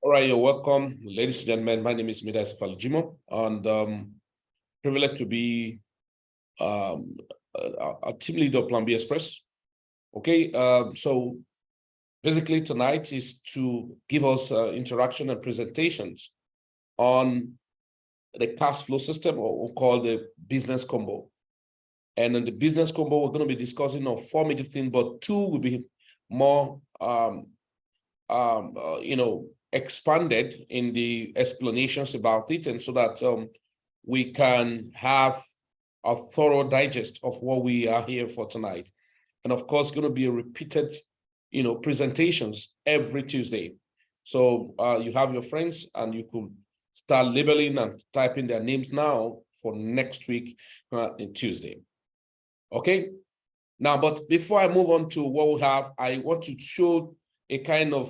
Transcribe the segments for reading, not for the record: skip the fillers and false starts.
All right, you're welcome, ladies and gentlemen. My name is Mida Falajimo, and privileged to be a team leader of Plan B Express. Okay, so basically tonight is to give us interaction and presentations on the cash flow system, or we'll call the business combo. And in the business combo, we're going to be discussing on four major things, but two will be more, expanded in the explanations about it, and so that we can have a thorough digest of what we are here for tonight. And of course, going to be a repeated, presentations every Tuesday. So you have your friends, and you could start labeling and typing their names now for next week in Tuesday. Okay. Now, but before I move on to what we have, I want to show a kind of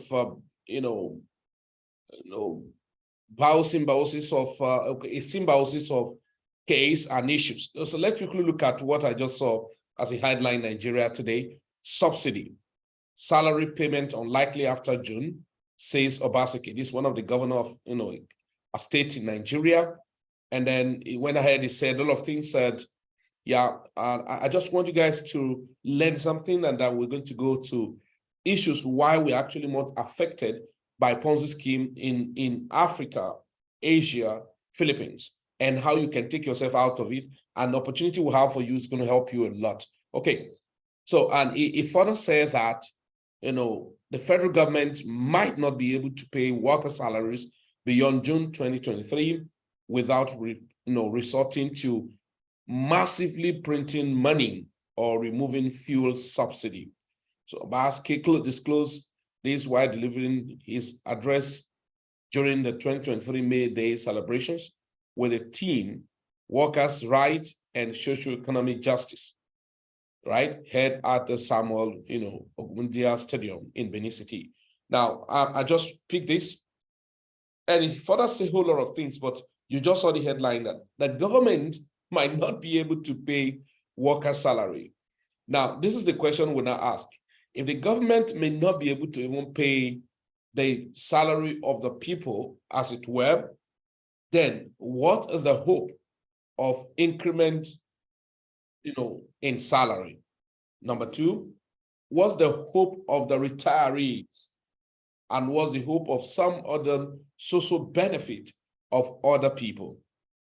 symbiosis of case and issues. So let's quickly look at what I just saw as a headline: Nigeria today. Subsidy, salary payment unlikely after June, says Obaseki. This is one of the governor of a state in Nigeria. And then he went ahead, he said a lot of things, said, yeah, I just want you guys to learn something, and that we're going to go to issues why we're actually more affected by Ponzi scheme in Africa, Asia, Philippines, and how you can take yourself out of it. And the opportunity we have for you is going to help you a lot. Okay, so, and he further said that, the federal government might not be able to pay worker salaries beyond June 2023 without resorting to massively printing money or removing fuel subsidy. So Abbas disclosed this while delivering his address during the 2023 May Day celebrations with the theme Workers' Rights and Socioeconomic Justice, right? Held at the Samuel, Ogundia Stadium in Benin City. Now, I just picked this, and it further says a whole lot of things, but you just saw the headline that the government might not be able to pay worker salary. Now, this is the question we now ask. If the government may not be able to even pay the salary of the people, as it were, then what is the hope of increment, in salary? Number two, what's the hope of the retirees? And what's the hope of some other social benefit of other people?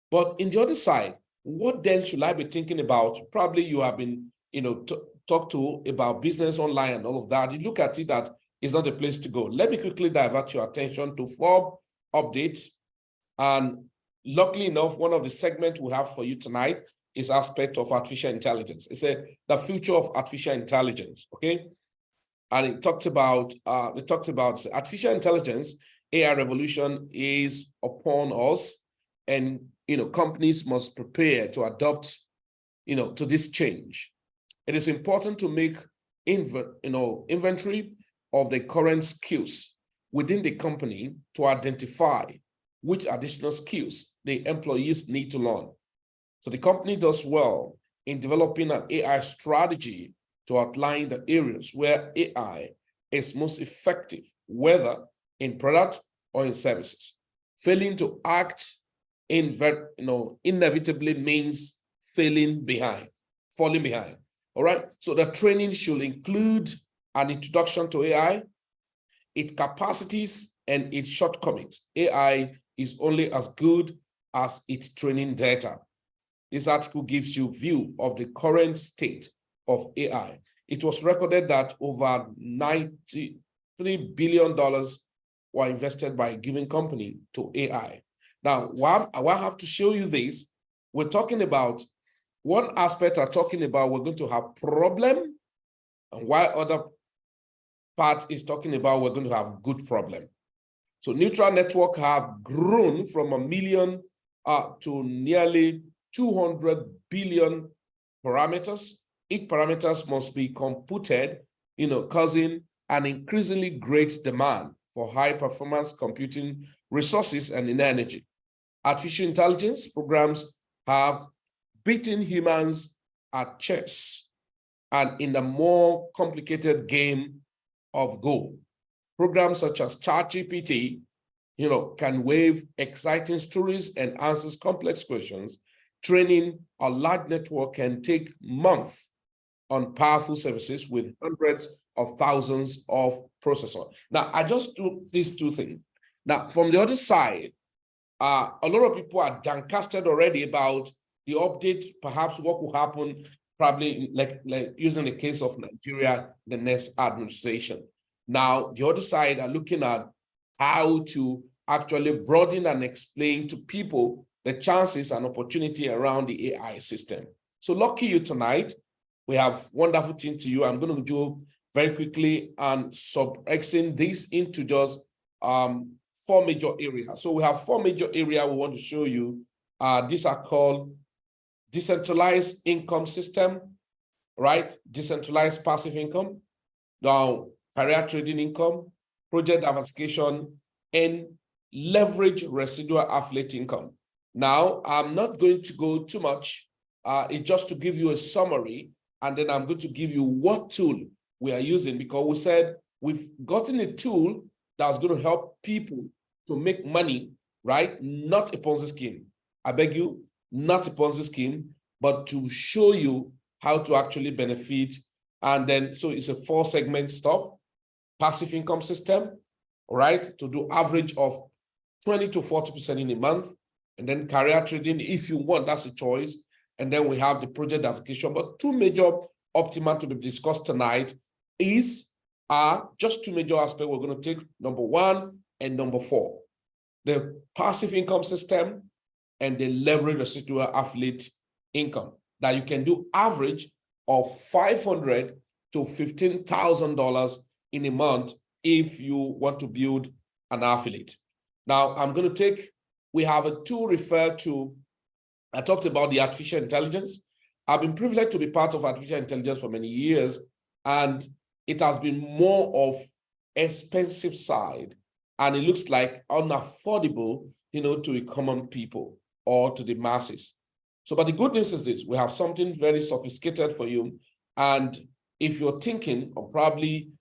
But in the other side, what then should I be thinking about? Probably you have been, talked to about business online and all of that. You look at it, that is not the place to go. Let me quickly divert your attention to four updates. And luckily enough, one of the segments we have for you tonight is aspect of artificial intelligence. It's the future of artificial intelligence, okay? And it talked about artificial intelligence, AI revolution is upon us, and companies must prepare to adopt to this change. It is important to make inventory of the current skills within the company to identify which additional skills the employees need to learn. So the company does well in developing an AI strategy to outline the areas where AI is most effective, whether in product or in services. Failing to act inevitably means falling behind. All right. So the training should include an introduction to AI, its capacities, and its shortcomings. AI is only as good as its training data. This article gives you a view of the current state of AI. It was recorded that over $93 billion were invested by a given company to AI. Now, why I have to show you this, we're talking about one aspect are talking about we're going to have problem, and while other part is talking about we're going to have good problem. So neutral network have grown from 1 million to nearly 200 billion parameters. Each parameters must be computed, causing an increasingly great demand for high performance computing resources and energy. Artificial intelligence programs have beaten humans at chess and in the more complicated game of Go. Programs such as ChatGPT can weave exciting stories and answers complex questions. Training a large network can take months on powerful services with hundreds of thousands of processors. Now, I just do these two things. Now, from the other side, a lot of people are downcasted already about the update, perhaps what will happen, probably like using the case of Nigeria, the next administration. Now, the other side are looking at how to actually broaden and explain to people the chances and opportunity around the AI system. So lucky you tonight. We have wonderful thing to you. I'm going to do very quickly and sub-exing this into just 4 major areas. So we have 4 major areas we want to show you. These are called decentralized income system, right? Decentralized passive income, now career trading income, project diversification, and leverage residual affiliate income. Now, I'm not going to go too much. It's just to give you a summary, and then I'm going to give you what tool we are using, because we said we've gotten a tool that's going to help people to make money, right? Not a Ponzi scheme. I beg you, not a Ponzi scheme, but to show you how to actually benefit. And then, so it's a 4-segment stuff, passive income system, right? To do average of 20 to 40% in a month. And then career trading, if you want, that's a choice. And then we have the project application. But 2 major optima to be discussed tonight are just 2 major aspects we're going to take, number 1 and number 4. The passive income system and the leverage residual affiliate income that you can do average of $500 to $15,000 in a month if you want to build an affiliate. Now, I'm going to we have a tool referred to, I talked about the artificial intelligence. I've been privileged to be part of artificial intelligence for many years, and it has been more of expensive side, and it looks like unaffordable, to a common people or to the masses. So, but the good news is this: we have something very sophisticated for you. And if you're thinking, or probably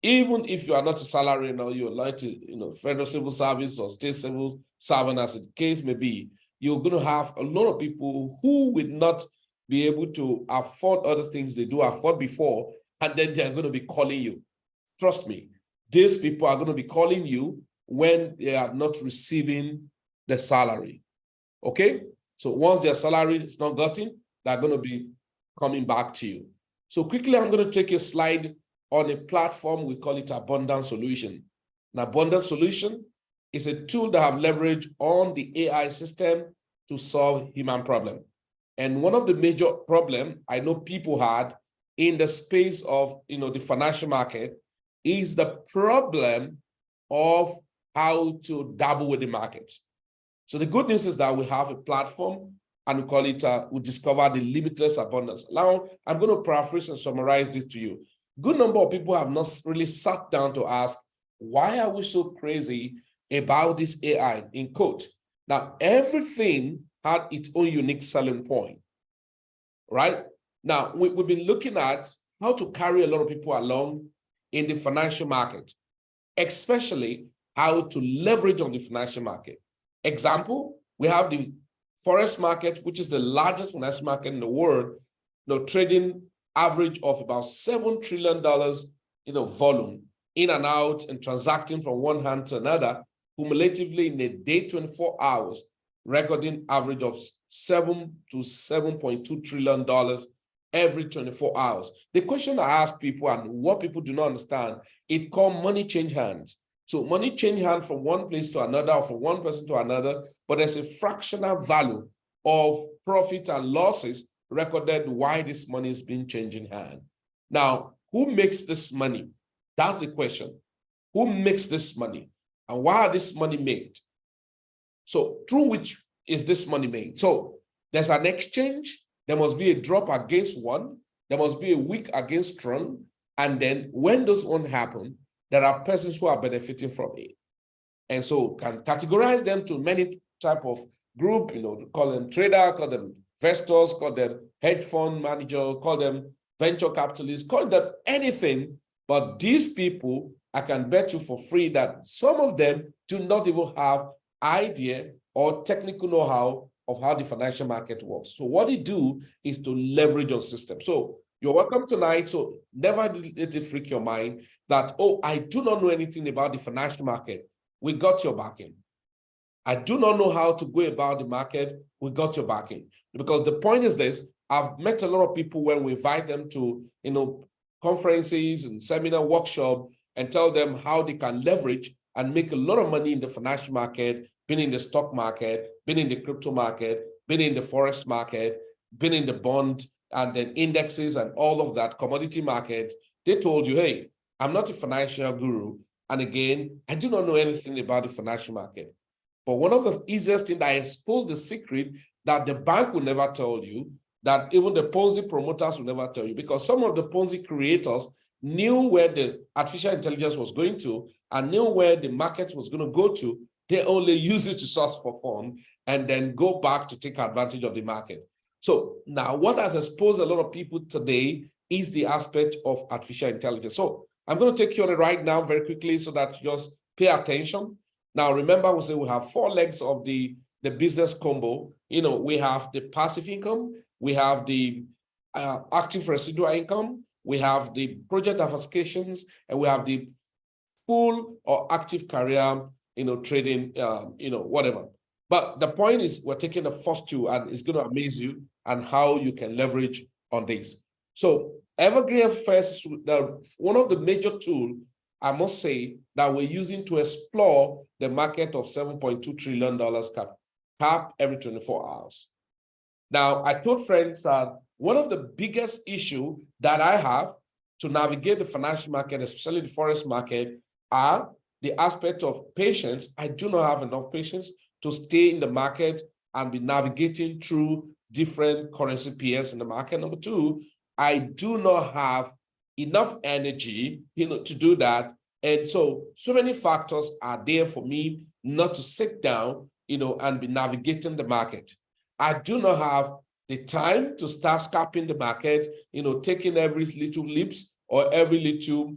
even if you are not a salary, you're like to, federal civil service or state civil servant, as the case may be, you're going to have a lot of people who would not be able to afford other things they do afford before, and then they're going to be calling you. Trust me, these people are going to be calling you when they are not receiving the salary. Okay? So once their salary is not gotten, they're going to be coming back to you. So quickly, I'm going to take a slide on a platform, we call it Abundant Solution. An Abundant Solution is a tool that have leveraged on the AI system to solve human problem. And one of the major problems I know people had in the space of the financial market is the problem of how to dabble with the market. So the good news is that we have a platform, and we call it, we discover the limitless abundance. Now, I'm going to paraphrase and summarize this to you. Good number of people have not really sat down to ask, why are we so crazy about this AI, in quote? Now, everything had its own unique selling point, right? Now, we've been looking at how to carry a lot of people along in the financial market, especially how to leverage on the financial market. Example, we have the forex market, which is the largest financial market in the world, trading average of about $7 trillion, volume in and out and transacting from one hand to another, cumulatively in a day, 24 hours, recording average of $7 to $7.2 trillion every 24 hours. The question I ask people, and what people do not understand, it called money change hands. So money change hands from one place to another, or from one person to another, but there's a fractional value of profit and losses recorded why this money is being changed in hand. Now, who makes this money? That's the question. Who makes this money? And why are this money made? So through which is this money made? So there's an exchange. There must be a drop against one. There must be a weak against strong. And then when those one happen, there are persons who are benefiting from it. And so can categorize them to many type of group, call them trader, call them investors, call them hedge fund manager, call them venture capitalists, call them anything But these people, I can bet you for free that some of them do not even have idea or technical know-how of how the financial market works. So what they do is to leverage your system. So you're welcome tonight. So never let it freak your mind that, oh, I do not know anything about the financial market. We got your backing. I do not know how to go about the market. We got your backing. Because the point is this, I've met a lot of people when we invite them to, conferences and seminar workshop and tell them how they can leverage and make a lot of money in the financial market, been in the stock market, been in the crypto market, been in the forex market, been in the bond and then indexes and all of that, commodity markets. They told you, hey, I'm not a financial guru. And again, I do not know anything about the financial market. But one of the easiest things that exposed the secret that the bank will never tell you, that even the Ponzi promoters will never tell you, because some of the Ponzi creators knew where the artificial intelligence was going to and knew where the market was going to go to. They only use it to source for fun and then go back to take advantage of the market. So now what has exposed a lot of people today is the aspect of artificial intelligence. So I'm going to take you on it right now very quickly so that you just pay attention. Now, remember, we say we have 4 legs of the business combo. We have the passive income, we have the active residual income, we have the project diversifications, and we have the full or active career, trading, whatever. But the point is, we're taking the first 2, and it's going to amaze you and how you can leverage on this. So Evergreenffx, one of the major tools, I must say, that we're using to explore the market of $7.2 trillion cap every 24 hours. Now, I told friends that one of the biggest issue that I have to navigate the financial market, especially the forex market, are the aspect of patience. I do not have enough patience to stay in the market and be navigating through different currency pairs in the market. Number 2, I do not have enough energy, to do that. And so many factors are there for me not to sit down, and be navigating the market. I do not have the time to start scalping the market, taking every little leaps or every little,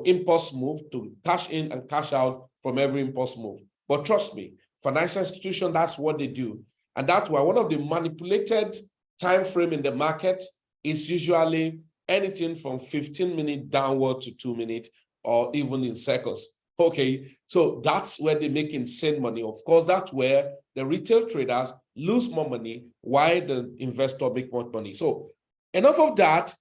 impulse move to cash in and cash out from every impulse move. But trust me, financial institution, that's what they do. And that's why one of the manipulated time frame in the market is usually anything from 15 minutes downward to 2 minutes or even in seconds. Okay, so that's where they make insane money. Of course, that's where the retail traders lose more money while the investor make more money. So enough of that.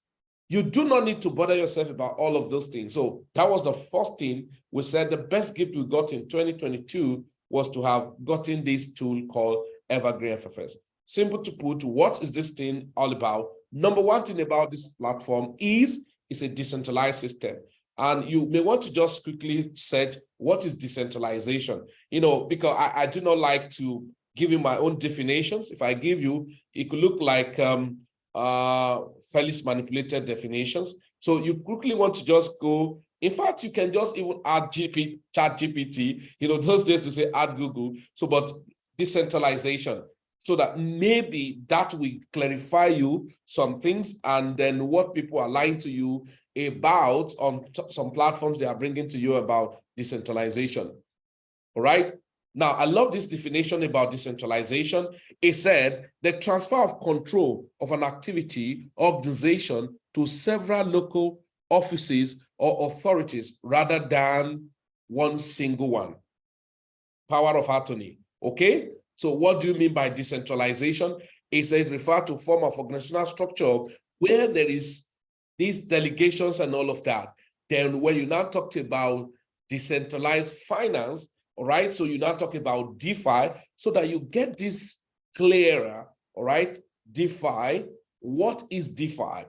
You do not need to bother yourself about all of those things. So that was the first thing we said. The best gift we got in 2022 was to have gotten this tool called Evergreenffx. Simple to put, what is this thing all about? Number one thing about this platform is it's a decentralized system. And you may want to just quickly search what is decentralization, because I do not like to give you my own definitions. If I give you, it could look like fairly manipulated definitions. So you quickly want to just go. In fact, you can just even add chat GPT, those days we say add Google. So, but decentralization, so that maybe that will clarify you some things, and then what people are lying to you about on some platforms they are bringing to you about decentralization. All right. Now, I love this definition about decentralization. It said the transfer of control of an activity, organization to several local offices or authorities rather than one single one. Power of attorney. Okay. So what do you mean by decentralization? It says refer to form of organizational structure where there is these delegations and all of that. Then when you now talked about decentralized finance, all right, so you're now talking about DeFi, so that you get this clearer, all right? DeFi, what is DeFi?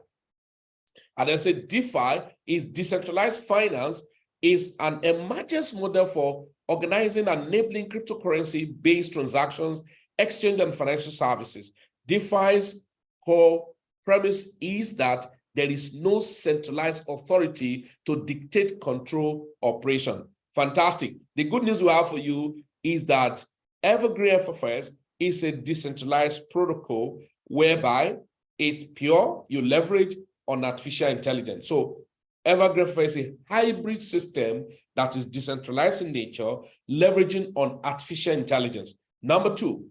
And I said DeFi is decentralized finance, is an emergence model for organizing and enabling cryptocurrency-based transactions, exchange, and financial services. DeFi's core premise is that there is no centralized authority to dictate, control, operation. Fantastic. The good news we have for you is that Evergreenffx is a decentralized protocol whereby it's pure, you leverage on artificial intelligence. So Evergreenffx is a hybrid system that is decentralized in nature, leveraging on artificial intelligence. Number two,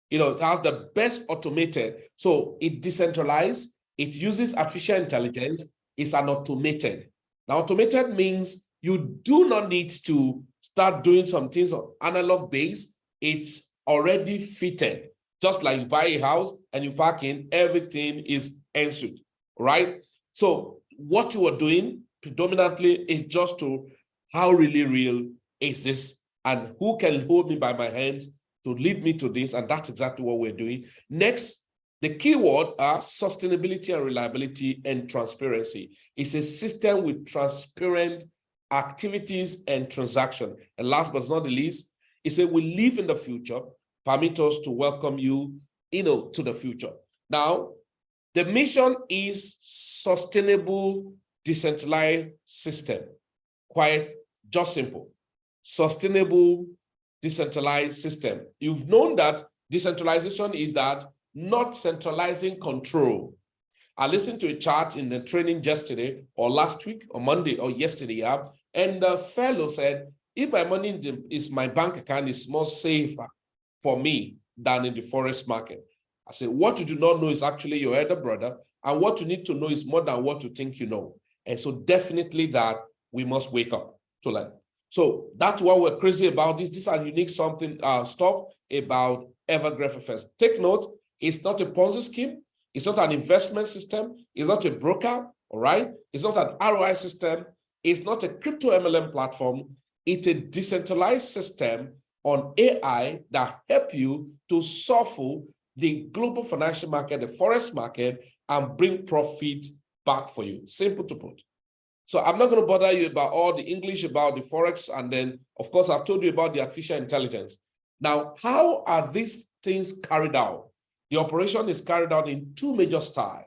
it has the best automated. So it decentralized, it uses artificial intelligence, it's an automated. Now, automated means you do not need to start doing some things on analog base. It's already fitted. Just like you buy a house and you park in, everything is answered, right? So what you are doing predominantly is just to how really real is this and who can hold me by my hands to lead me to this, and that's exactly what we're doing. Next, the keyword are sustainability and reliability and transparency. It's a system with transparent activities and transaction. And last but not the least, it's a we live in the future, permit us to welcome you, to the future. Now, the mission is sustainable, decentralized system. Quite just simple. Sustainable, decentralized system. You've known that decentralization is that not centralizing control. I listened to a chart in the training yesterday or last week or Monday or yesterday, and the fellow said, if my money is my bank account is more safer for me than in the forex market. I said, what you do not know is actually your elder brother, and what you need to know is more than what you think you know. And so definitely that we must wake up to learn. So that's why we're crazy about this. These are unique stuff about Evergreenffx. Take note, it's not a Ponzi scheme. It's not an investment system. It's not a broker, all right? It's not an ROI system. It's not a crypto MLM platform. It's a decentralized system on AI that help you to shuffle the global financial market, the forex market, and bring profit back for you. Simple to put. So I'm not going to bother you about all the English about the forex, and then, of course, I've told you about the artificial intelligence. Now, how are these things carried out? The operation is carried out in two major styles.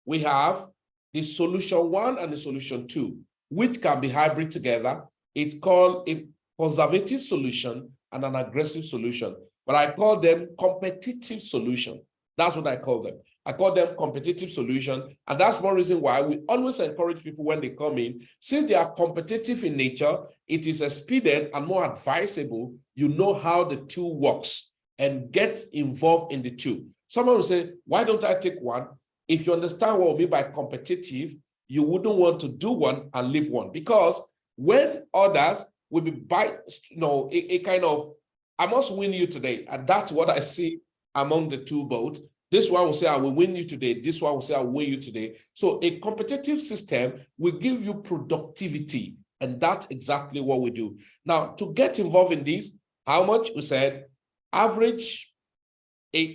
We have the solution 1 and the solution 2, which can be hybrid together. It's called a conservative solution and an aggressive solution, but I call them competitive solution. That's what I call them. I call them competitive solution, and that's one reason why we always encourage people when they come in, since they are competitive in nature, it is expedient and more advisable, you know how the two works and get involved in the two. Someone will say, why don't I take one? If you understand what we mean by competitive, you wouldn't want to do one and leave one, because when others will be a kind of, I must win you today. And that's what I see among the two both. This one will say, I will win you today. This one will say, I will win you today. So a competitive system will give you productivity. And that's exactly what we do. Now, to get involved in this, how much? We said, average,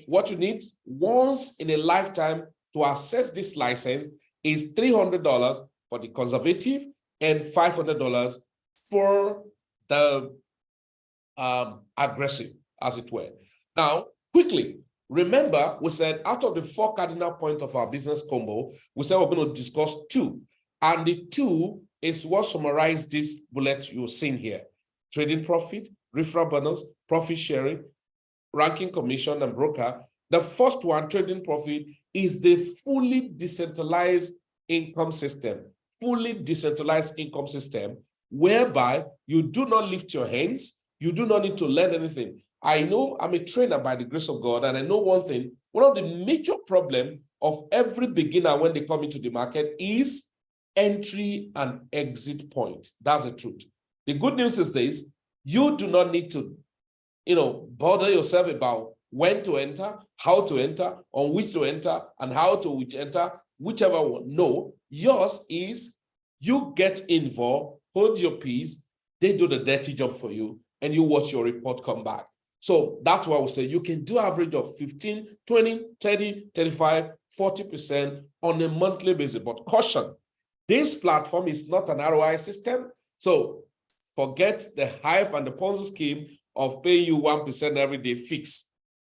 what you need once in a lifetime to access this license is $300 for the conservative and $500 for the aggressive, as it were. Now, quickly, remember, we said out of the 4 cardinal points of our business combo, we said we're going to discuss 2. And the 2 is what summarizes this bullet you're seeing here. Trading profit, referral bonus, profit sharing, ranking commission, and broker. The first one, trading profit, is the fully decentralized income system. Fully decentralized income system, whereby you do not lift your hands, you do not need to learn anything. I know I'm a trainer by the grace of God, and I know one thing. One of the major problems of every beginner when they come into the market is entry and exit point. That's the truth. The good news is this: you do not need to, bother yourself about when to enter, how to enter, on which to enter, and how to which enter, whichever one. No, yours is you get involved, hold your peace, they do the dirty job for you, and you watch your report come back. So that's why we say you can do average of 15, 20, 30, 35, 40% on a monthly basis. But caution, this platform is not an ROI system. So forget the hype and the Ponzi scheme of paying you 1% every day fixed.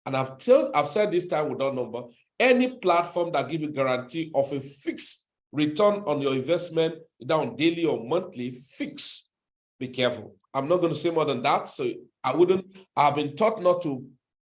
And I've said this time without number, any platform that gives you guarantee of a fixed return on your investment, either on daily or monthly, fixed, be careful. I'm not going to say more than that. So I've been taught not to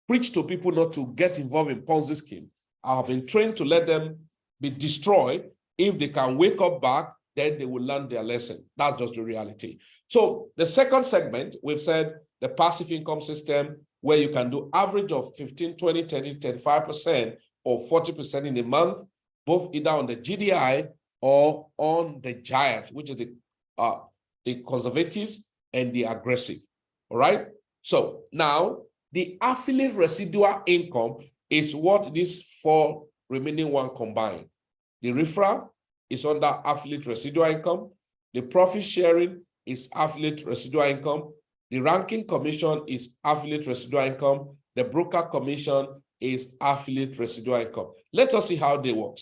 preach to people not to get involved in Ponzi scheme. I've been trained to let them be destroyed if they can wake up back then they will learn their lesson. That's just the reality. So the second segment, we've said the passive income system, where you can do average of 15, 20, 30, 35% or 40% in a month, both either on the GDI or on the giant, which is the conservatives and the aggressive. All right. So now the affiliate residual income is what these four remaining one combined. The referral is under affiliate residual income. The profit sharing is affiliate residual income. The ranking commission is affiliate residual income. The broker commission is affiliate residual income. Let us see how they work.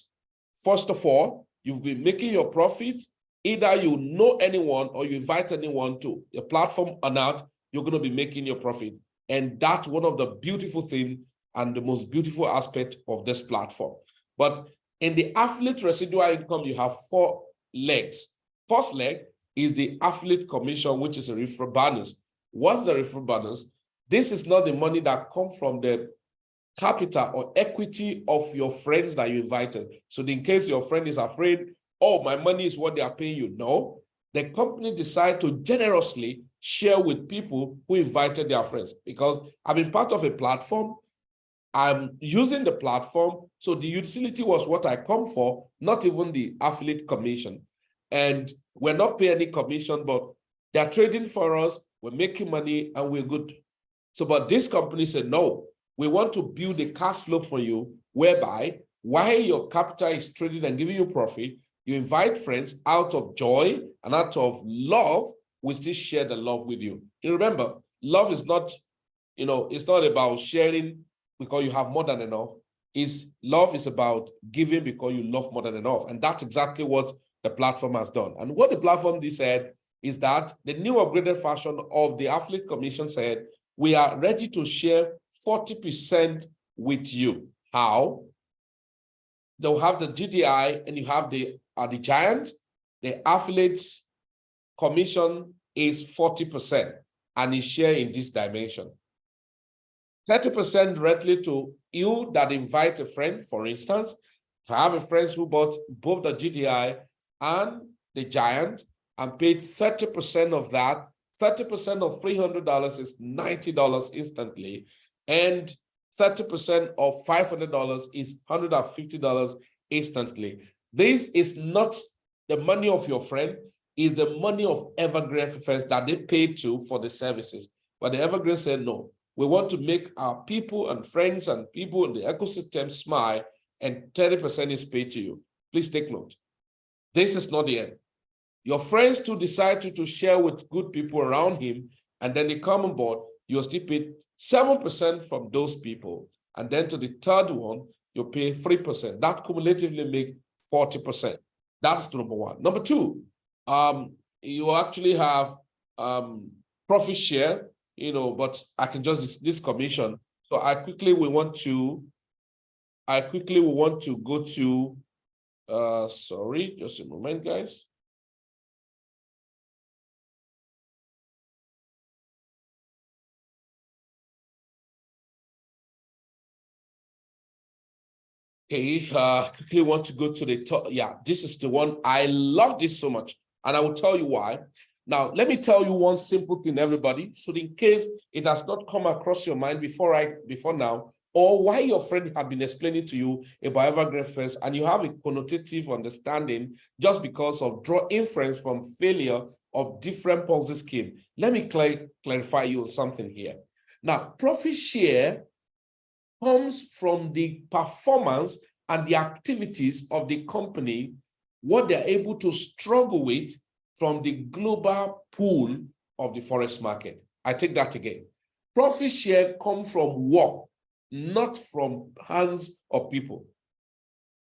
First of all, you've been making your profit. Either you know anyone or you invite anyone to a platform or not, you're going to be making your profit. And that's one of the beautiful things and the most beautiful aspect of this platform. But in the affiliate residual income, you have four legs. First leg is the affiliate commission, which is a referral bonus. What's the referral bonus? This is not the money that comes from the capital or equity of your friends that you invited. So in case your friend is afraid, oh, my money is what they are paying you. No, the company decide to generously share with people who invited their friends. Because I've been part of a platform, I'm using the platform, so the utility was what I come for, not even the affiliate commission. And we're not paying any commission, but they're trading for us, we're making money, and we're good. So, but this company said, no, we want to build a cash flow for you, whereby while your capital is trading and giving you profit, you invite friends out of joy and out of love, we still share the love with you. You remember, love is not, it's not about sharing because you have more than enough. Love is about giving because you love more than enough. And that's exactly what the platform has done. And what the platform said is that the new upgraded version of the affiliate commission said, we are ready to share 40% with you. How? They'll have the GDI and you have the giant. The affiliate commission is 40% and is shared in this dimension. 30% directly to you that invite a friend. For instance, if I have a friend who bought both the GDI and the giant and paid 30% of that, 30% of $300 is $90 instantly, and 30% of $500 is $150 instantly. This is not the money of your friend, is the money of Evergreenffx that they paid to for the services. But the Evergreen said, no, we want to make our people and friends and people in the ecosystem smile, and 30% is paid to you. Please take note. This is not the end. Your friends too decide to share with good people around him, and then they come on board, you'll still pay 7% from those people. And then to the third one, you pay 3%. That cumulatively make 40%. That's number one. Number two, you actually have profit share, but I can just this commission. So I quickly want to go to sorry, just a moment, guys. Okay, quickly want to go to the top. Yeah, this is the one. I love this so much, and I will tell you why. Now, let me tell you one simple thing, everybody. So in case it has not come across your mind before now, or why your friend have been explaining to you about Evergreenffx, and you have a connotative understanding just because of draw inference from failure of different policy scheme. Let me clarify you something here. Now, profit share comes from the performance and the activities of the company, what they're able to struggle with from the global pool of the forex market. I take that again. Profit share comes from work, not from hands of people.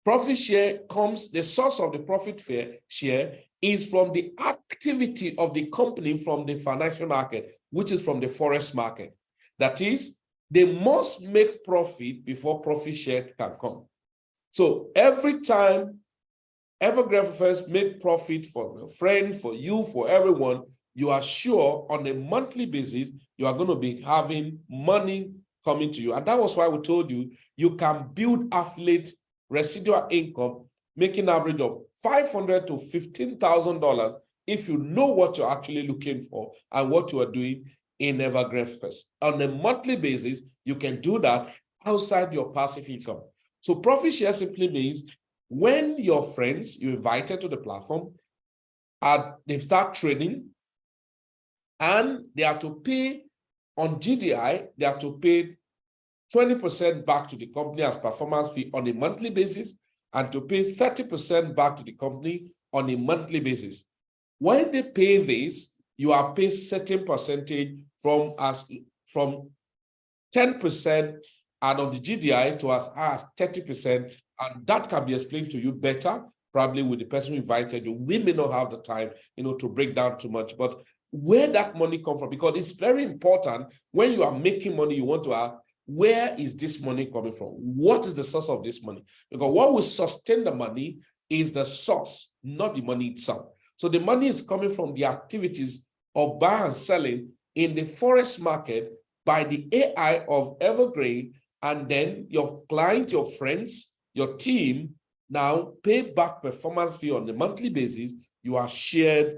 Profit share comes, the source of the profit share is from the activity of the company from the financial market, which is from the forex market. That is, they must make profit before profit share can come. So every time Evergreenffx make profit for a friend, for you, for everyone, you are sure on a monthly basis, you are going to be having money coming to you. And that was why we told you, you can build affiliate residual income, making average of $500 to $15,000 if you know what you're actually looking for and what you are doing in Evergreenffx. On a monthly basis, you can do that outside your passive income. So profit share simply means when your friends you invited to the platform, they start trading and they are to pay on GDI, they are to pay 20% back to the company as performance fee on a monthly basis and to pay 30% back to the company on a monthly basis. When they pay this, you are paid certain percentage from 10% and on the GDI to as high as 30%, and that can be explained to you better, probably with the person who invited you. We may not have the time, to break down too much, but where that money comes from, because it's very important when you are making money, you want to ask, where is this money coming from? What is the source of this money? Because what will sustain the money is the source, not the money itself. So the money is coming from the activities of buying and selling in the forex market by the AI of Evergreen, and then your client, your friends, your team now pay back performance fee on a monthly basis. You are shared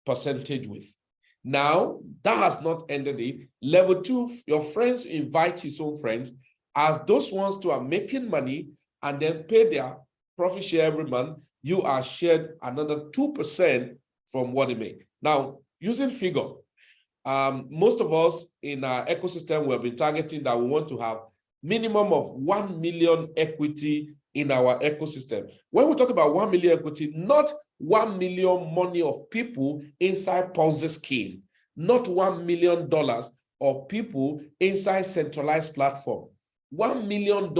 percentage with. Now, that has not ended it. Level 2, your friends invite his own friends, as those ones too are making money and then pay their profit share every month. You are shared another 2% from what they make. Now, using figure, most of us in our ecosystem, we have been targeting that we want to have minimum of 1 million equity in our ecosystem. When we talk about 1 million equity, not 1 million money of people inside Ponzi scheme, not $1 million of people inside centralized platform, $1 million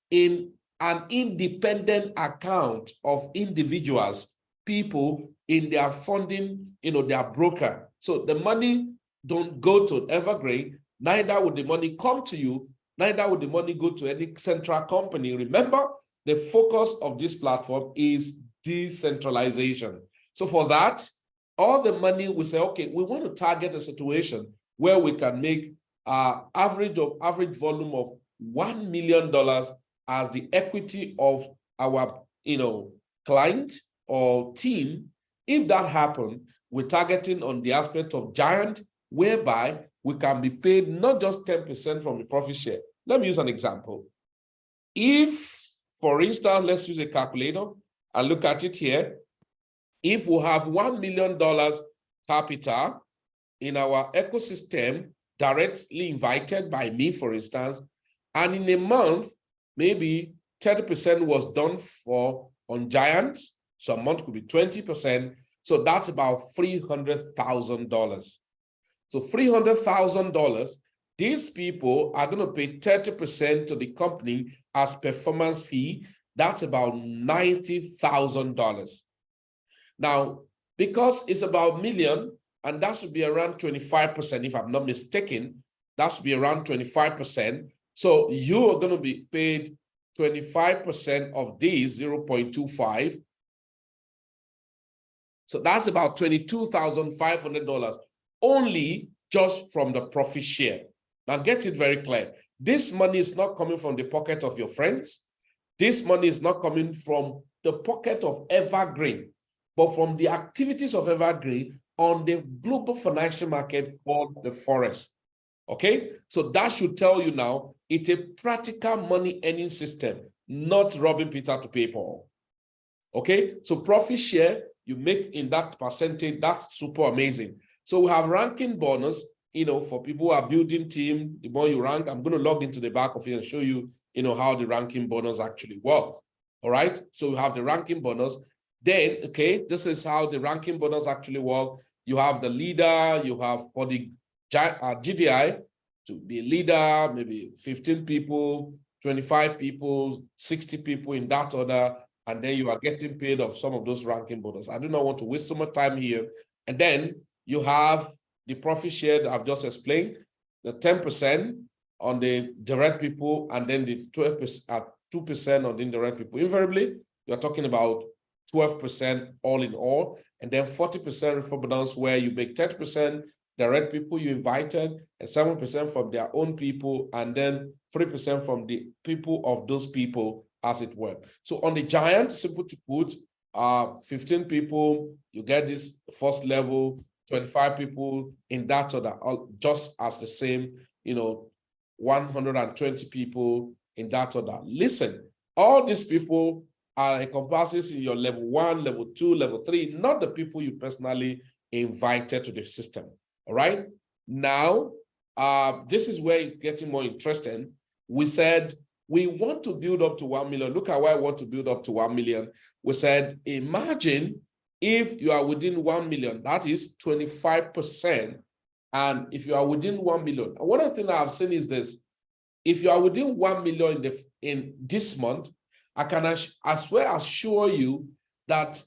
in an independent account of individuals, people in their funding, their broker. So the money don't go to Evergreen, neither would the money come to you, neither would the money go to any central company. Remember, the focus of this platform is decentralization. So for that, all the money we say, okay, we want to target a situation where we can make average volume of $1 million as the equity of our client or team. If that happens, we're targeting on the aspect of giant, whereby we can be paid not just 10% from the profit share. Let me use an example. If, for instance, let's use a calculator and look at it here. If we have $1 million capital in our ecosystem, directly invited by me, for instance, and in a month, maybe 30% was done on Giant, so a month could be 20%, so that's about $300,000. So $300,000, these people are going to pay 30% to the company as performance fee. That's about $90,000. Now, because it's about million, and that should be around 25%, if I'm not mistaken, that should be around 25%. So you are going to be paid 25% of these, 0.25. So that's about $22,500 only just from the profit share. Now get it very clear. This money is not coming from the pocket of your friends. This money is not coming from the pocket of Evergreen, but from the activities of Evergreen on the global financial market called the forex. Okay, so that should tell you now it's a practical money earning system, not robbing Peter to pay Paul. Okay, so profit share you make in that percentage, that's super amazing. So we have ranking bonus, for people who are building team. The more you rank, I'm going to log into the back of it and show you, how the ranking bonus actually works. All right, so we have the ranking bonus. Then, okay, this is how the ranking bonus actually works. You have the leader, you have for the GDI to be a leader, maybe 15 people, 25 people, 60 people in that order, and then you are getting paid of some of those ranking bonus. I do not want to waste so much time here. And then you have the profit share that I've just explained, the 10% on the direct people, and then the 2% on the indirect people. Invariably, you're talking about 12% all in all, and then 40% referral bonus where you make 30% direct people you invited, and 7% from their own people, and then 3% from the people of those people as it were. So on the giant, simple to put, 15 people, you get this first level, 25 people in that order, just as the same, 120 people in that order. Listen, all these people are encompasses in your level 1, level 2, level 3, not the people you personally invited to the system. All right. Now, this is where it's getting more interesting. We said we want to build up to 1 million. Look at why I want to build up to 1 million. We said, imagine if you are within 1 million, that is 25%. And if you are within 1 million, and one of the things I've seen is this: if you are within 1 million in this month, I can as well assure you that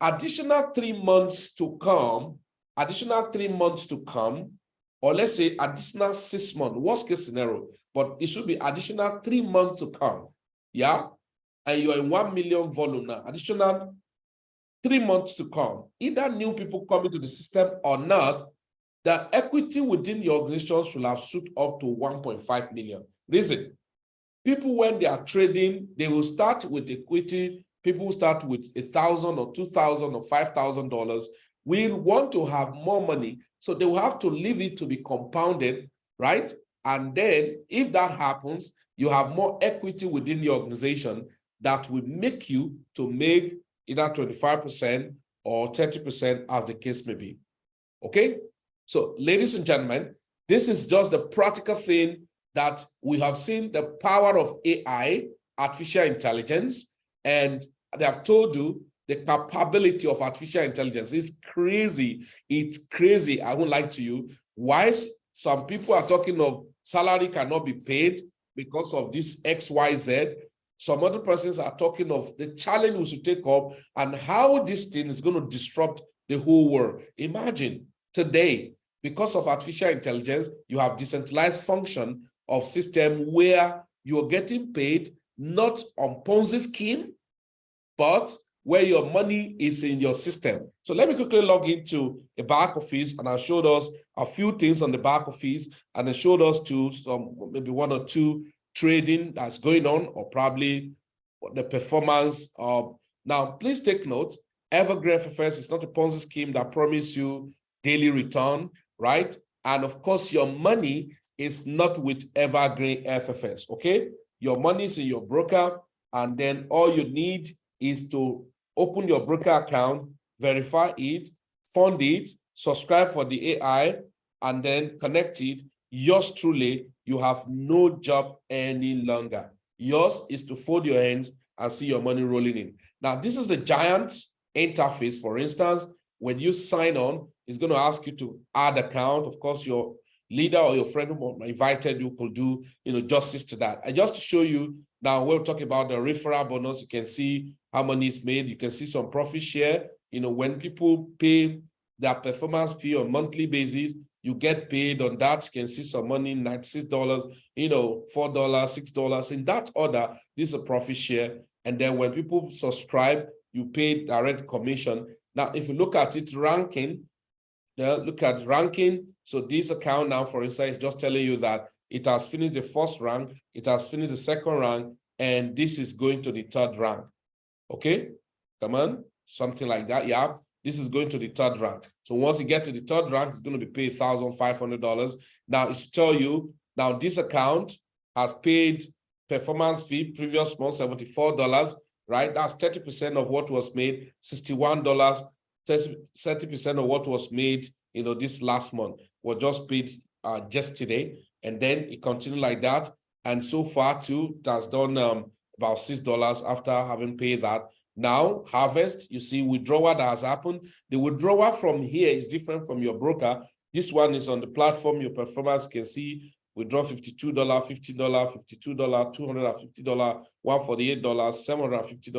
additional 3 months to come, or let's say additional 6 months, worst case scenario, but it should be additional 3 months to come. Yeah. And you're in 1 million volume now, additional 3 months to come, either new people coming to the system or not, the equity within the organization should have shoot up to 1.5 million. Reason, people, when they are trading, they will start with equity. People start with $1,000 or $2,000 or $5,000. We want to have more money, so they will have to leave it to be compounded, right? And then if that happens, you have more equity within the organization that will make you to make either 25% or 30%, as the case may be. Okay? So, ladies and gentlemen, this is just the practical thing that we have seen, the power of AI, artificial intelligence, and they have told you the capability of artificial intelligence is crazy. It's crazy. I won't lie to you. Why some people are talking of salary cannot be paid because of this XYZ. Some other persons are talking of the challenge we should take up and how this thing is going to disrupt the whole world. Imagine today, because of artificial intelligence, you have decentralized function of system where you're getting paid not on Ponzi scheme, but where your money is in your system. So let me quickly log into a back office, and I showed us a few things on the back office, and I showed us to some, maybe 1 or 2 trading that's going on, or probably the performance of. Now, please take note, Evergreenffx is not a Ponzi scheme that promises you daily return, right? And of course, your money is not with Evergreenffx, okay? Your money is in your broker, and then all you need is to open your broker account, verify it, fund it, subscribe for the AI, and then connect it. Yours truly, you have no job any longer. Yours is to fold your hands and see your money rolling in. Now, this is the giant interface. For instance, when you sign on, it's going to ask you to add account. Of course, your leader or your friend who invited you could do, justice to that. And just to show you, now we'll talk about the referral bonus. You can see how money is made. You can see some profit share. When people pay their performance fee on monthly basis, you get paid on that. You can see some money, $96, $4, $6. In that order, this is a profit share. And then when people subscribe, you pay direct commission. Now, if you look at it, ranking, look at ranking. So this account now, for instance, is just telling you that it has finished the first rank, it has finished the second rank, and this is going to the third rank. Okay, come on, something like that. Yeah, this is going to the third rank. So once you get to the third rank, it's going to be paid $1,500. Now it's to tell you, now this account has paid performance fee previous month, $74, right? That's 30% of what was made, $61, 30% of what was made, this last month was just paid just today. And then it continued like that. And so far too, that's done about $6 after having paid that. Now, harvest, you see withdrawal that has happened. The withdrawal from here is different from your broker. This one is on the platform, your performance, you can see withdraw $52, $50, $52, $250, $148, $750,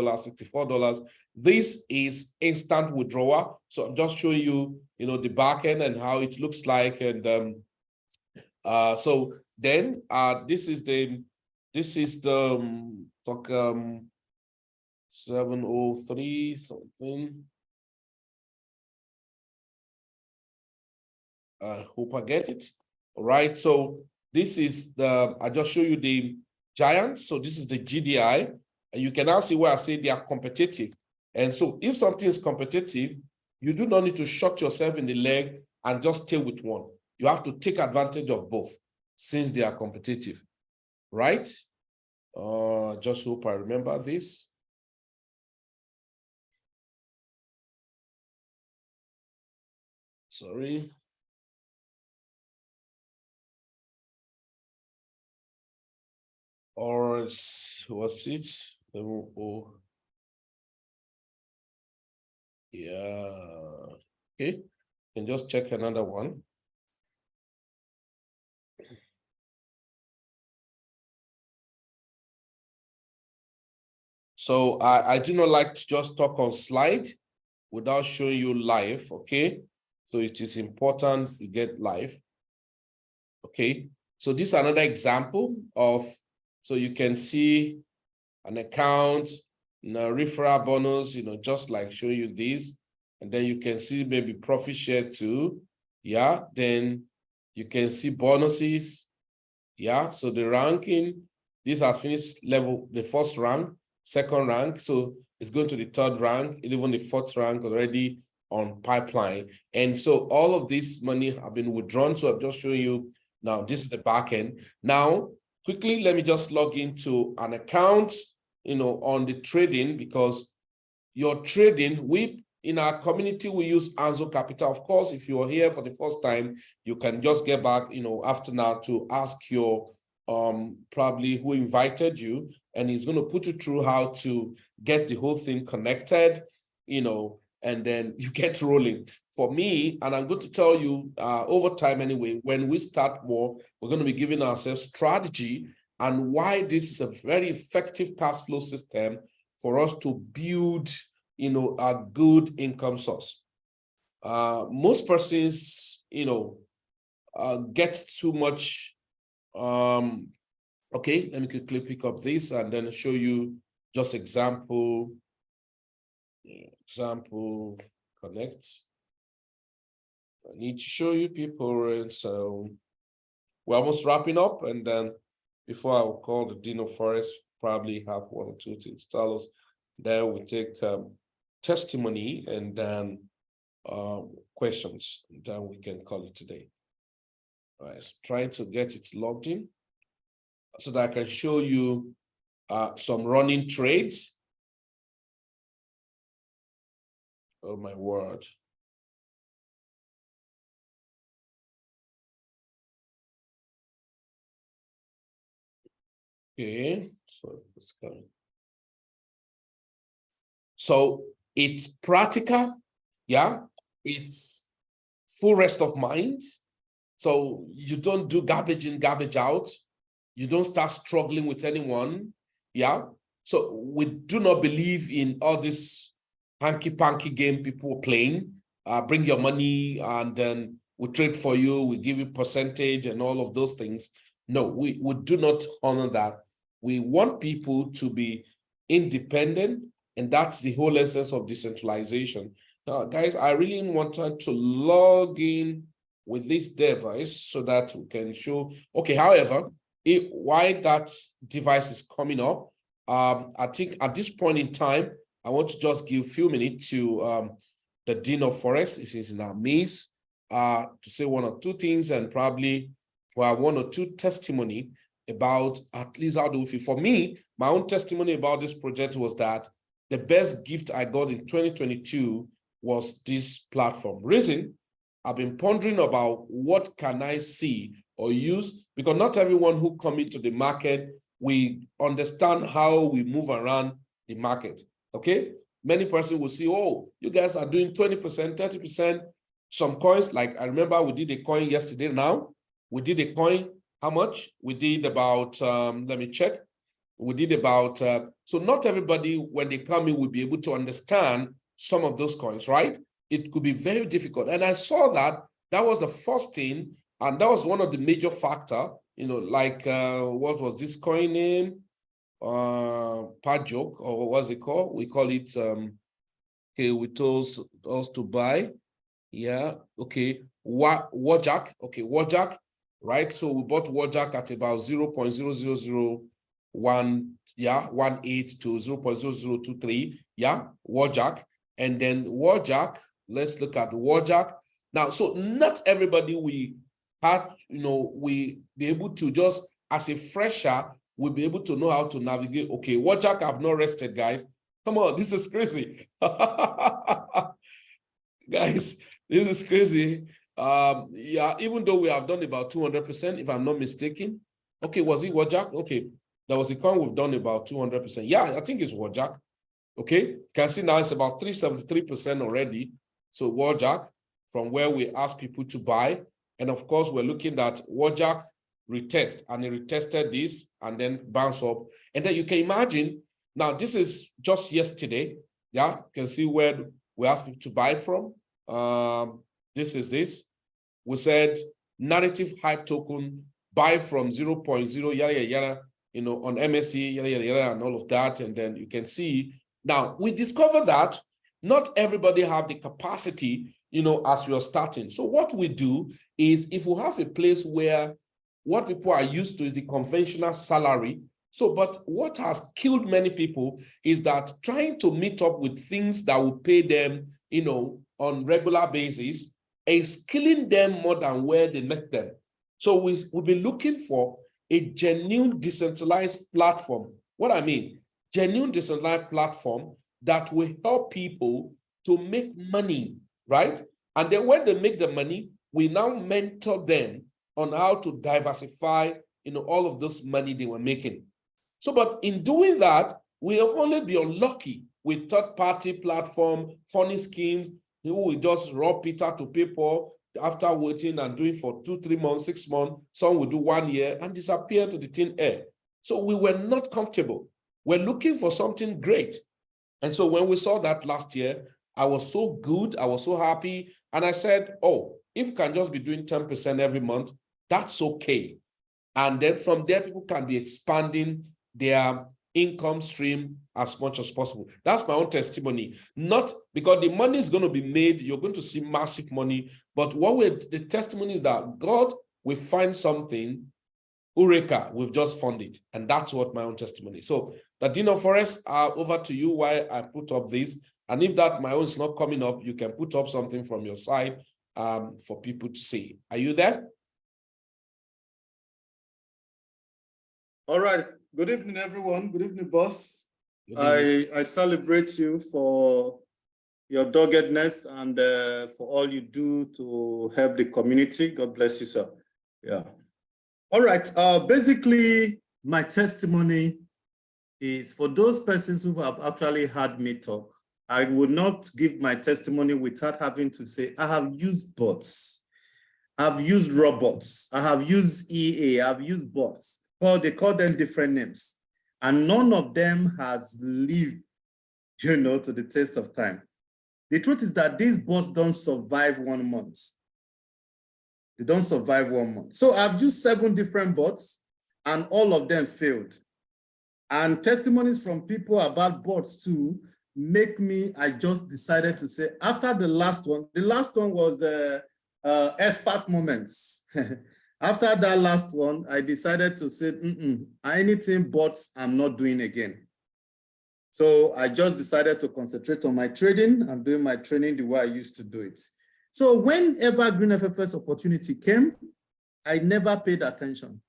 $64. This is instant withdrawal. So I'm just showing you, the back end and how it looks like. And so then this is the 703 something. I hope I get it. All right. So this is I just show you the giant. So this is the GDI. And you can now see where I say they are competitive. And so if something is competitive, you do not need to shot yourself in the leg and just stay with one. You have to take advantage of both since they are competitive, right? Just hope I remember this. Sorry. Or what's it? Oh, yeah. Okay. And just check another one. So I do not like to just talk on slide without showing you live, okay? So it is important to get live, okay? So this is another example of, so you can see an account, referral bonus, just like show you this. And then you can see maybe profit share too. Yeah, then you can see bonuses. Yeah, so the ranking, this has finished level, the first rank, second rank. So it's going to the third rank, even the fourth rank already on pipeline. And so all of this money have been withdrawn. So I'm just showing you now, this is the back end. Now, quickly, let me just log into an account, on the trading, because your trading, in our community, we use Anzo Capital. Of course, if you're here for the first time, you can just get back, after now to ask your probably who invited you, and he's going to put you through how to get the whole thing connected, and then you get rolling. For me, and I'm going to tell you over time anyway, when we start more, we're going to be giving ourselves strategy and why this is a very effective cash flow system for us to build, a good income source. Most persons, get too much. Okay, let me quickly pick up this and then show you just example connect. I need to show you people, and so we're almost wrapping up, and then before I will call the Dean of Forest, probably have one or two things to tell us. Then we take testimony and then questions, and then we can call it today. All right, so trying to get it logged in so that I can show you some running trades. Oh my word. Okay, so it's coming. So it's practical, yeah. It's full rest of mind. So you don't do garbage in, garbage out. You don't start struggling with anyone, yeah. So we do not believe in all this hanky-panky game people are playing. Bring your money and then we trade for you, we give you percentage and all of those things. No, we do not honor that. We want people to be independent, and that's the whole essence of decentralization. Now, guys, I really wanted to log in with this device so that we can show. Okay, however, why that device is coming up, I think at this point in time, I want to just give a few minutes to the Dean of Forest, if he's in our midst, to say one or two things, and probably one or two testimony about at least how do we feel. For me, my own testimony about this project was that the best gift I got in 2022 was this platform. Reason, I've been pondering about what can I see or use, because not everyone who come into the market, we understand how we move around the market, okay? Many persons will see, oh, you guys are doing 20%, 30%. Some coins, like I remember we did a coin yesterday now. We did a coin, how much? We did about, let me check. We did about, so not everybody, when they come in, will be able to understand some of those coins, right? It could be very difficult. And I saw that was the first thing, and that was one of the major factor, like what was this coin name? Pajok, or what's it called? We call it, okay, we told us to buy. Yeah, okay, Wojak, okay, Wojak, right? So we bought Wojak at about 0.000 18 to 0.0023, Wojak. And then Wojak, let's look at Wojak. Now, so not everybody we have, we be able to just, as a fresher, we'll be able to know how to navigate. Okay, Wojak, I've not rested, guys. Come on, this is crazy. Guys, this is crazy. Even though we have done about 200%, if I'm not mistaken. Okay, was it Wojak? Okay, there was a coin we've done about 200%. Yeah, I think it's Wojak. Okay, you can see now it's about 373% already. So Wojak, from where we ask people to buy. And of course, we're looking at Wojak retest, and it retested this and then bounce up. And then you can imagine, now this is just yesterday. Yeah, you can see where we asked people to buy from. This is this. We said narrative hype token, buy from 0.0, yada, yada, yada, on MSC, yada, yada, yada, and all of that. And then you can see, now we discovered that not everybody have the capacity, as we are starting. So what we do is, if we have a place where what people are used to is the conventional salary. So, but what has killed many people is that trying to meet up with things that will pay them, on regular basis is killing them more than where they met them. So we'll be looking for a genuine decentralized platform. What I mean, genuine decentralized platform that will help people to make money, right? And then when they make the money, we now mentor them on how to diversify, all of this money they were making. So, but in doing that, we have only been unlucky with third-party platform, funny schemes, who will just rob Peter to people after waiting and doing for 2, 3 months, 6 months. Some will do 1 year and disappear to the thin air. So we were not comfortable. We're looking for something great. And so when we saw that last year, I was so good, I was so happy. And I said, oh, if you can just be doing 10% every month, that's okay. And then from there, people can be expanding their income stream as much as possible. That's my own testimony. Not because the money is going to be made, you're going to see massive money, but the testimony is that God will find something, Eureka, we've just found it. And that's what my own testimony. So, decentralized, over to you while I put up this. And if that my own is not coming up, you can put up something from your side for people to see. Are you there? All right. Good evening, everyone. Good evening, boss. I celebrate you for your doggedness and for all you do to help the community. God bless you, sir. Yeah. All right. Basically, my testimony is for those persons who have actually heard me talk. I would not give my testimony without having to say, I have used bots. I've used robots. I have used EA. I've used bots. Well, they call them different names. And none of them has lived, to the test of time. The truth is that these bots don't survive 1 month. They don't survive 1 month. So I've used 7 different bots and all of them failed. And testimonies from people about bots too make me, I just decided to say, after the last one was expert moments. After that last one, I decided to say, anything bots I'm not doing again. So I just decided to concentrate on my trading and doing my training the way I used to do it. So when Evergreenffx opportunity came, I never paid attention.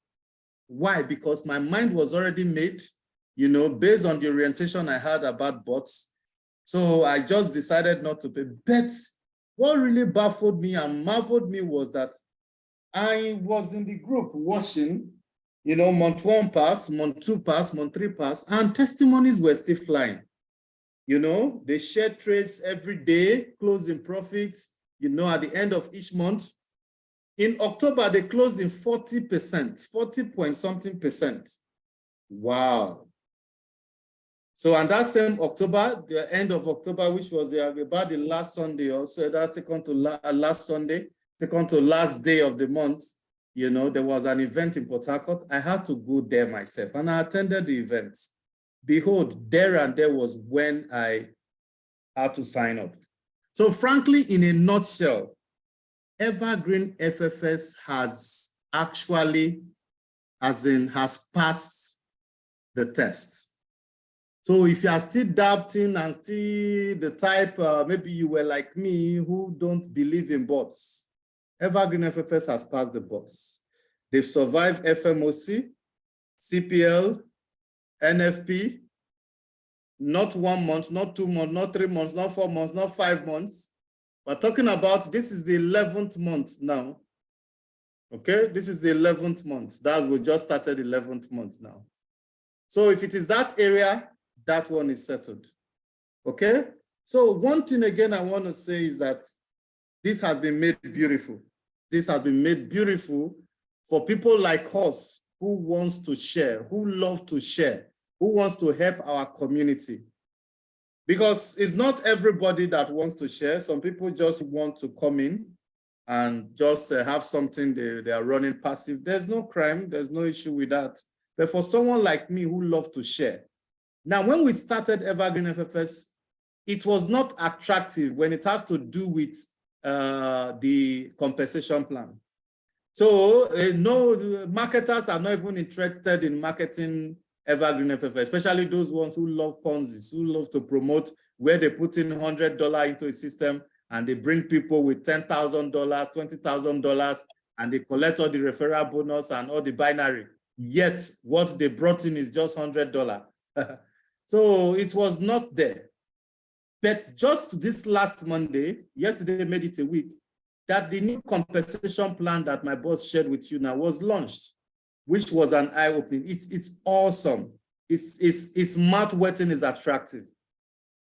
Why? Because my mind was already made, based on the orientation I had about bots. So I just decided not to pay. But what really baffled me and marveled me was that I was in the group watching, month 1 pass, month 2 pass, month 3 pass, and testimonies were still flying. They shared trades every day, closing profits, at the end of each month. In October, they closed in 40%, 40 point something percent. Wow. So, and that same October, the end of October, which was about the last Sunday, also that second to last Sunday, second to last day of the month, there was an event in Port Harcourt. I had to go there myself, and I attended the event. Behold, there and there was when I had to sign up. So frankly, in a nutshell, Evergreenffx has actually, has passed the test. So if you are still doubting and still the type, maybe you were like me who don't believe in bots, Evergreenffx has passed the bots. They've survived FMOC, CPL, NFP, not 1 month, not 2 months, not 3 months, not 4 months, not 5 months. We're talking about, this is the 11th month now. Okay, this is the 11th month. We just started 11th month now. So if it is that area, that one is settled. Okay, so one thing again I want to say is that this has been made beautiful. This has been made beautiful for people like us who wants to share, who love to share, who wants to help our community. Because it's not everybody that wants to share. Some people just want to come in and just have something they are running passive. There's no crime, there's no issue with that. But for someone like me who loves to share. Now, when we started Evergreenffx, it was not attractive when it has to do with the compensation plan. So no, marketers are not even interested in marketing Evergreenffx, especially those ones who love Ponzi, who love to promote where they put in $100 into a system and they bring people with $10,000, $20,000, and they collect all the referral bonus and all the binary. Yet what they brought in is just $100. So it was not there. But just this last Monday, yesterday made it a week, that the new compensation plan that my boss shared with you now was launched, which was an eye-opening. It's awesome. It's mouth-watering, is attractive.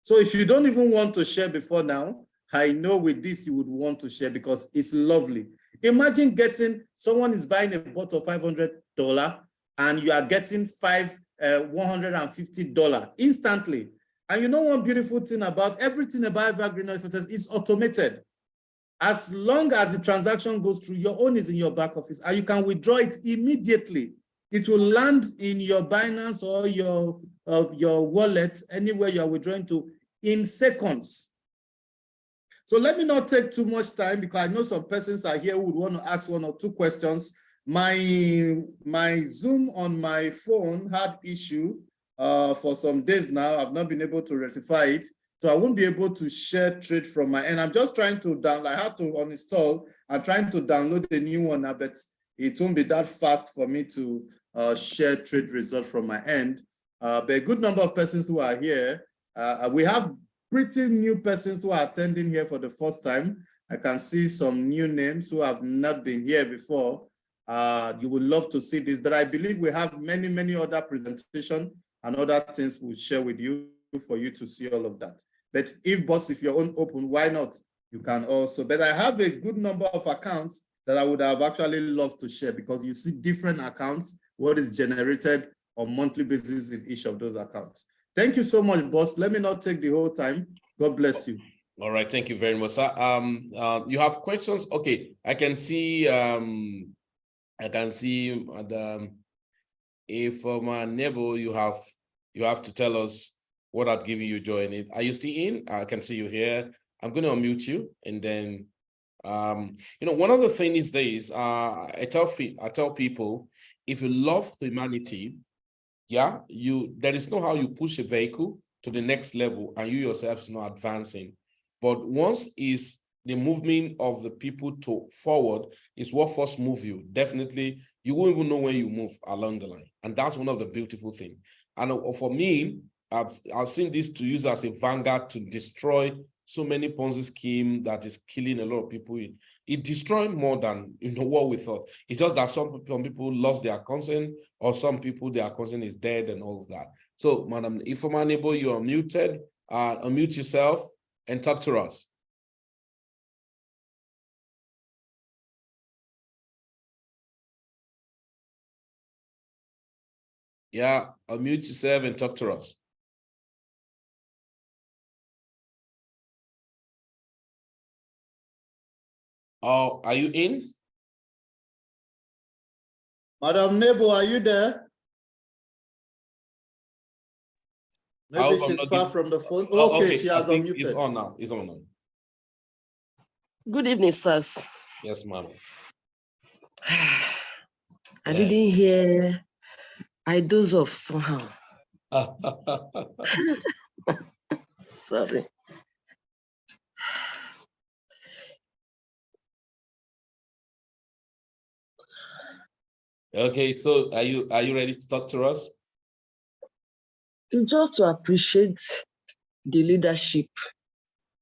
So if you don't even want to share before now, I know with this you would want to share because it's lovely. Imagine getting, someone is buying a bottle of $500 and you are getting $150 instantly. And you know one beautiful thing about everything about Evergreenffx is automated. As long as the transaction goes through, your own is in your back office and you can withdraw it immediately. It will land in your Binance or your wallet, anywhere you are withdrawing to, in seconds. So let me not take too much time because I know some persons are here who would want to ask 1 or 2 questions. My Zoom on my phone had issue for some days now. I've not been able to rectify it. So I won't be able to share trade from my end. I'm just trying to download, I had to uninstall. I'm trying to download a new one now, but it won't be that fast for me to share trade results from my end. But a good number of persons who are here. We have pretty new persons who are attending here for the first time. I can see some new names who have not been here before. You would love to see this, but I believe we have many, many other presentations and other things we'll share with you for you to see all of that. But if you're open, why not? You can also, but I have a good number of accounts that I would have actually loved to share because you see different accounts, what is generated on monthly basis in each of those accounts. Thank you so much, boss. Let me not take the whole time. God bless you. All right, thank you very much, sir. You have questions? Okay, I can see if from our neighbor you have to tell us what I've given you joining. Are you still in? I can see you here. I'm going to unmute you, and then one of the things is I tell people, if you love humanity, there is no how you push a vehicle to the next level and you yourself is not advancing. But once is the movement of the people to forward is what first move you. Definitely, you won't even know when you move along the line. And that's one of the beautiful things. And for me, I've seen this to use as a vanguard to destroy so many Ponzi scheme that is killing a lot of people. It destroyed more than what we thought. It's just that some people lost their consent, or some people their consent is dead and all of that. So, Madam, if I'm unable, you are muted. Unmute yourself and talk to us. Yeah, unmute yourself and talk to us. Oh, are you in? Madam Nebo, are you there? Maybe she's far from the phone. Okay, she has unmuted. It's on now. It's on now. Good evening, sirs. Yes, ma'am. I didn't hear. I doze off somehow. Sorry. Okay, so are you ready to talk to us? It's just to appreciate the leadership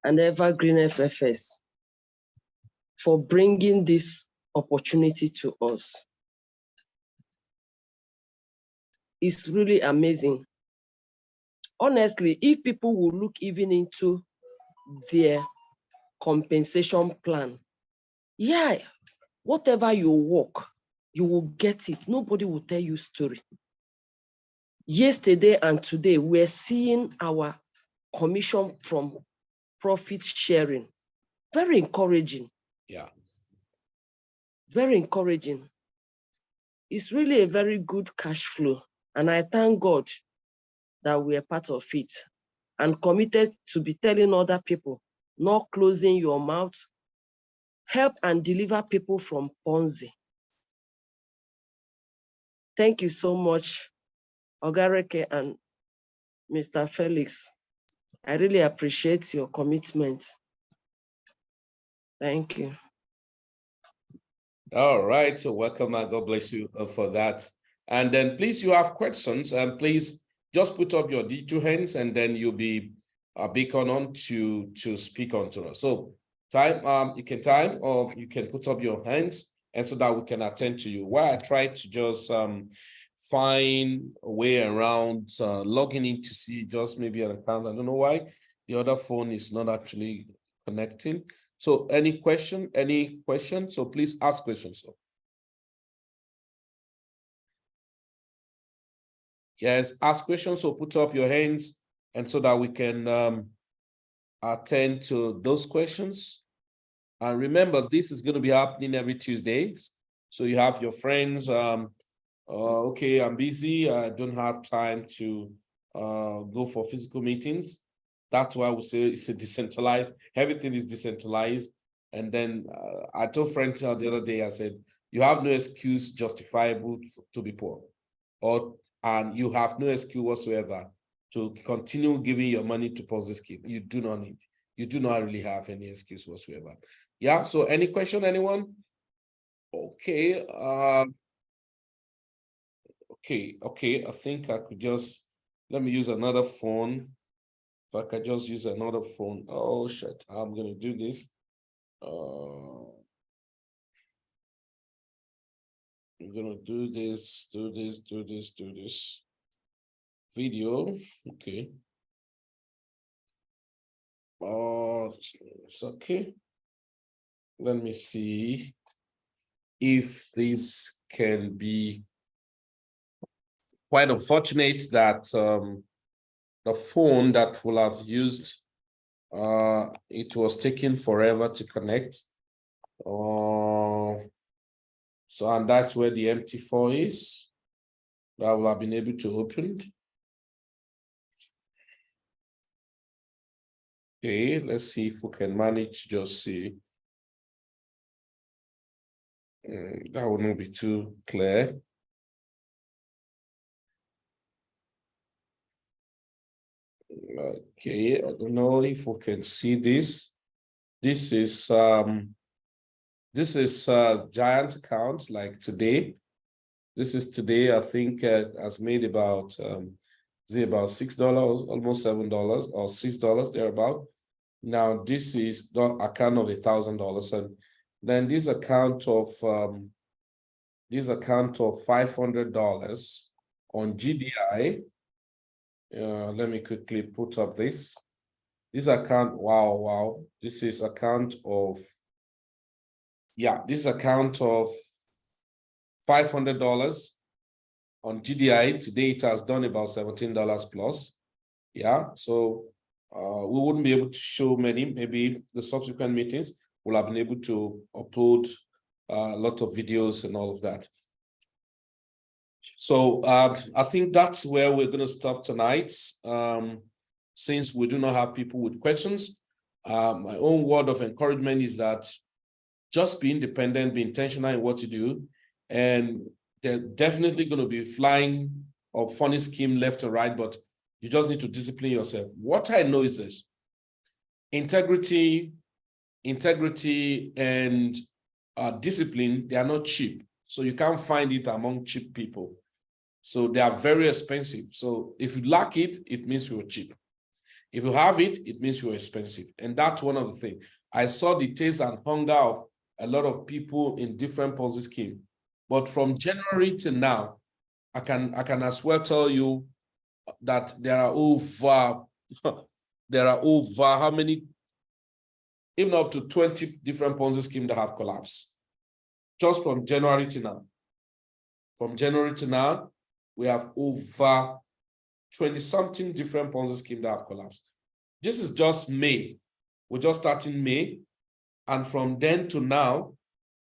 and Evergreenffx for bringing this opportunity to us. It's really amazing. Honestly, if people will look even into their compensation plan, yeah, whatever you work, you will get it. Nobody will tell you story. Yesterday and today, we're seeing our commission from profit sharing. Very encouraging. Yeah. Very encouraging. It's really a very good cash flow. And I thank God that we are part of it and committed to be telling other people, not closing your mouth, help and deliver people from Ponzi. Thank you so much, Ogareke and Mr. Felix. I really appreciate your commitment. Thank you. All right, so welcome and God bless you for that. And then please, you have questions, and please just put up your digital hands, and then you'll be beacon on to speak onto us. So you can type or you can put up your hands, and so that we can attend to you. While I try to just find a way around logging in to see just maybe an account. I don't know why the other phone is not actually connecting. So any question? So please ask questions. Yes, ask questions. So put up your hands, and so that we can attend to those questions. And remember, this is going to be happening every Tuesday. So you have your friends, okay, I'm busy, I don't have time to go for physical meetings. That's why we say it's a decentralized, everything is decentralized. And then I told Frank the other day, I said, you have no excuse justifiable to be poor, and you have no excuse whatsoever to continue giving your money to Ponzi scheme. You do not really have any excuse whatsoever. Yeah, so any question, anyone? Okay, okay, I think I could just, let me use another phone. If I could just use another phone. Oh, shit, I'm gonna do this. I'm gonna do this video, okay. Oh, it's okay. Let me see if this can be. Quite unfortunate that the phone that will have used, it was taking forever to connect. So, and that's where the MT4 is that I will have been able to open. Okay, let's see if we can manage to just see. That will not be too clear. Okay, I don't know if we can see this. This is giant account like today. This is today, I think has made about about $6, almost $7 or $6 thereabout. Now this is the account of $1,000, and then this account of $500 on GDI. Let me quickly put up this. This account, wow. This is account of, yeah, this account of $500 on GDI. Today it has done about $17 plus. Yeah, so we wouldn't be able to show many. Maybe the subsequent meetings will have been able to upload a lot of videos and all of that. So I think that's where we're going to stop tonight. Since we do not have people with questions, my own word of encouragement is that just be independent, be intentional in what you do, and they're definitely going to be flying of funny scheme left or right, but you just need to discipline yourself. What I know is this: integrity and discipline, they are not cheap. So you can't find it among cheap people. So they are very expensive. So if you lack it, it means you're cheap. If you have it, it means you're expensive. And that's one of the things. I saw the taste and hunger of a lot of people in different Ponzi schemes. But from January to now, I can as well tell you that there are over how many, even up to 20 different Ponzi schemes that have collapsed. Just from January to now. From January to now, we have over 20-something different Ponzi schemes that have collapsed. This is just May. We're just starting May. And from then to now,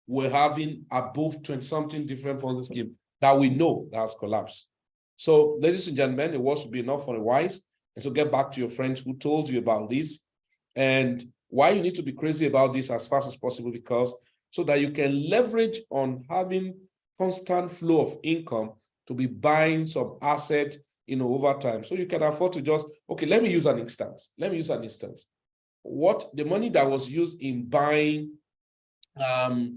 we're having above 20-something different Ponzi schemes that we know that has collapsed. So, ladies and gentlemen, it was to be enough for the wise. And so get back to your friends who told you about this and why you need to be crazy about this as fast as possible, because so that you can leverage on having constant flow of income to be buying some asset, over time. So you can afford to just, okay, let me use an instance. What the money that was used in buying, the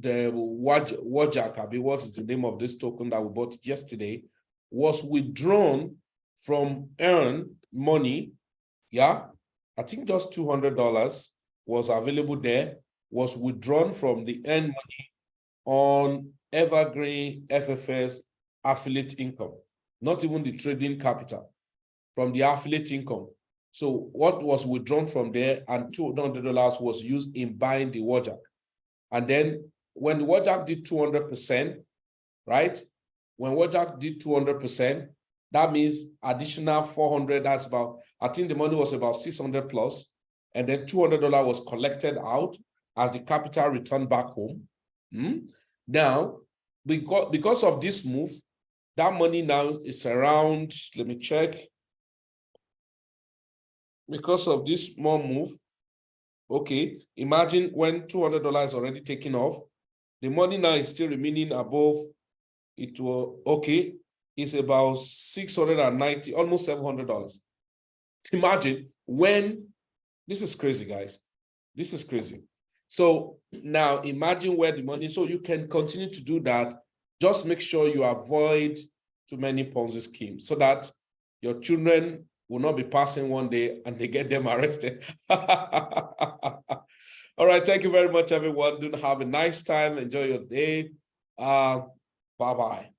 Wajak, what is the name of this token that we bought yesterday, was withdrawn from earned money. Yeah, I think just $200 was available there, was withdrawn from the earned money on Evergreenffx affiliate income, not even the trading capital, from the affiliate income. So what was withdrawn from there and $200 was used in buying the Wajak. And then when the Wajak did 200%, right? When Wajak did 200%, that means additional 400, that's about, I think the money was about 600 plus, and then $200 was collected out as the capital returned back home. Now, because of this move, that money now is around, let me check. Because of this small move, okay, imagine when $200 is already taken off, the money now is still remaining above, it will, okay, it's about 690, almost $700. Imagine when, this is crazy, guys. This is crazy. So now imagine where the money, so you can continue to do that. Just make sure you avoid too many Ponzi schemes so that your children will not be passing one day and they get them arrested. All right, thank you very much, everyone. Do have a nice time. Enjoy your day. Bye-bye.